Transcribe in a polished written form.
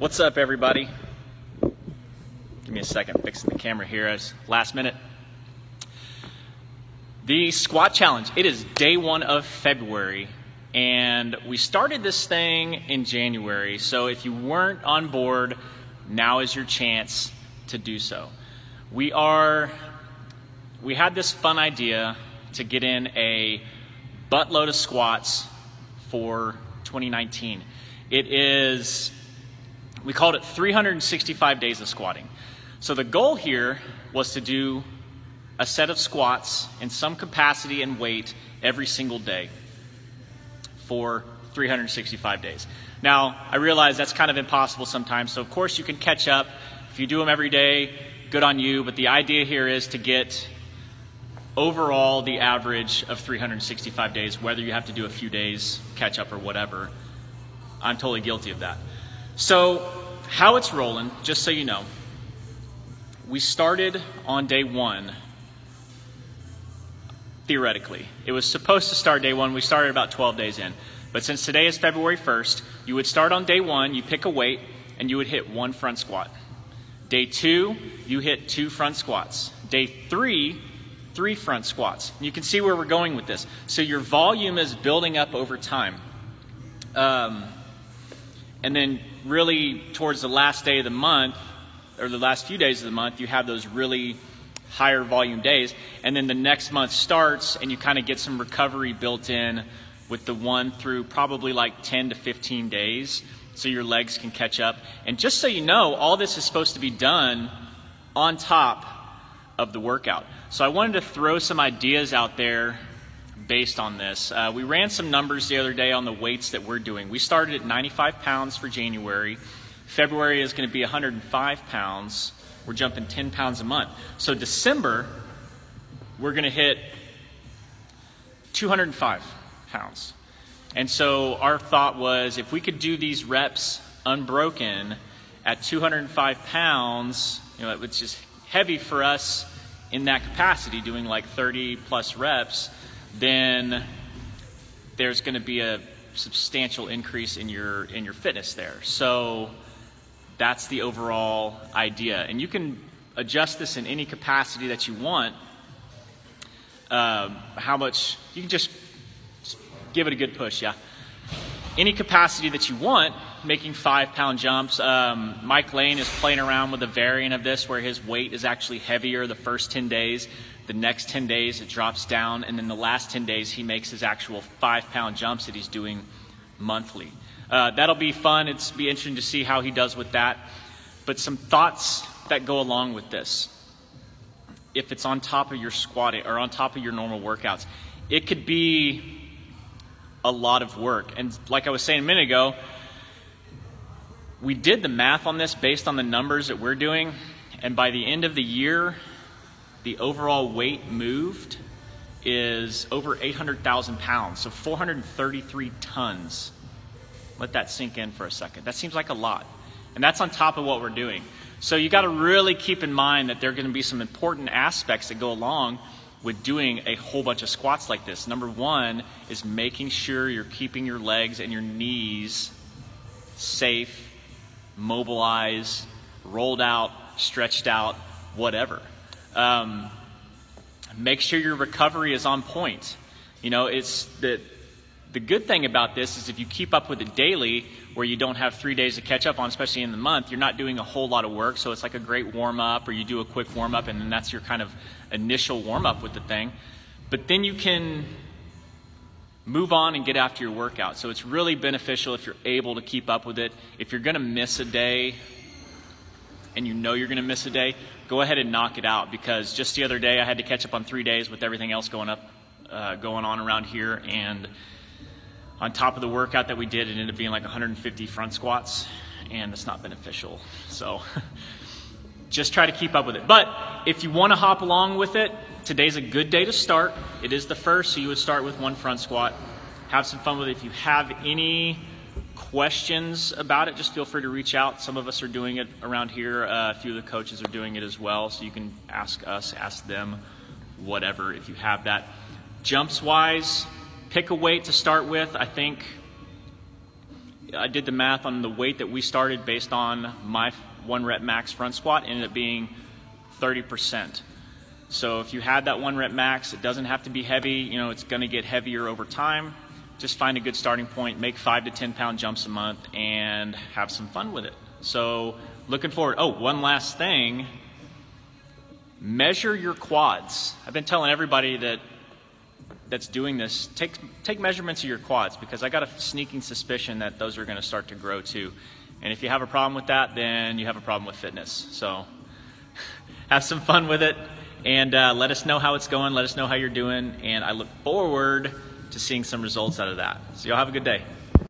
What's up, everybody? Give me a second, fixing the camera here as last minute. The squat challenge, it is day 1 of February, and we started this thing in January, so if you weren't on board, now is your chance to do so. We had this fun idea to get in a buttload of squats for 2019. We called it 365 days of squatting. So the goal here was to do a set of squats in some capacity and weight every single day for 365 days. Now, I realize that's kind of impossible sometimes, so of course you can catch up. If you do them every day, good on you, but the idea here is to get overall the average of 365 days, whether you have to do a few days catch up or whatever. I'm totally guilty of that. So how it's rolling, just so you know, we started on day 1, theoretically. It was supposed to start day 1, we started about 12 days in. But since today is February 1st, you would start on day 1, you pick a weight, and you would hit 1 front squat. Day 2, you hit 2 front squats. Day 3, 3 front squats. You can see where we're going with this. So your volume is building up over time. And then really towards the last day of the month, or the last few days of the month, you have those really higher volume days. And then the next month starts and you kind of get some recovery built in with the 1 through probably like 10 to 15 days so your legs can catch up. And just so you know, all this is supposed to be done on top of the workout. So I wanted to throw some ideas out there based on this. We ran some numbers the other day on the weights that we're doing. We started at 95 pounds for January. February is going to be 105 pounds. We're jumping 10 pounds a month. So December, we're going to hit 205 pounds. And so our thought was if we could do these reps unbroken at 205 pounds, it's just heavy for us in that capacity, doing like 30 plus reps, then there's going to be a substantial increase in your fitness there. So that's the overall idea. And you can adjust this in any capacity that you want. How much, you can just give it a good push, yeah. Any capacity that you want, making 5-pound jumps. Mike Lane is playing around with a variant of this where his weight is actually heavier the first 10 days. The next 10 days it drops down, and then the last 10 days he makes his actual 5-pound jumps that he's doing monthly. That'll be fun. It's be interesting to see how he does with that. But some thoughts that go along with this. If it's on top of your squatting or on top of your normal workouts, it could be a lot of work. And like I was saying a minute ago, we did the math on this based on the numbers that we're doing, and by the end of the year, the overall weight moved is over 800,000 pounds, so 433 tons. Let that sink in for a second. That seems like a lot. And that's on top of what we're doing. So you got to really keep in mind that there are going to be some important aspects that go along with doing a whole bunch of squats like this. Number 1 is making sure you're keeping your legs and your knees safe, mobilized, rolled out, stretched out, whatever. Make sure your recovery is on point. It's the good thing about this is if you keep up with it daily, where you don't have 3 days to catch up on, especially in the month, you're not doing a whole lot of work, so it's like a great warm-up, or you do a quick warm-up, and then that's your kind of initial warm-up with the thing. But then you can move on and get after your workout. So it's really beneficial if you're able to keep up with it. If you're going to miss a day, and you know you're going to miss a day, go ahead and knock it out, because just the other day I had to catch up on 3 days with everything else going on around here, and on top of the workout that we did, it ended up being like 150 front squats, and it's not beneficial. So just try to keep up with it. But if you want to hop along with it, today's a good day to start. It is the first, so you would start with 1 front squat. Have some fun with it. If you have any questions about it, just feel free to reach out. Some of us are doing it around here. A few of the coaches are doing it as well, so you can ask us, ask them, whatever, if you have that. Jumps wise, pick a weight to start with. I think I did the math on the weight that we started based on my 1 rep max front squat, ended up being 30%. So if you had that 1 rep max, it doesn't have to be heavy. You know, it's going to get heavier over time. Just find a good starting point, make 5 to 10 pound jumps a month, and have some fun with it. So looking forward. Oh, one last thing. Measure your quads. I've been telling everybody that's doing this, take measurements of your quads, because I got a sneaking suspicion that those are going to start to grow too. And if you have a problem with that, then you have a problem with fitness. So have some fun with it, and let us know how it's going. Let us know how you're doing, and I look forward to seeing some results out of that. So y'all have a good day.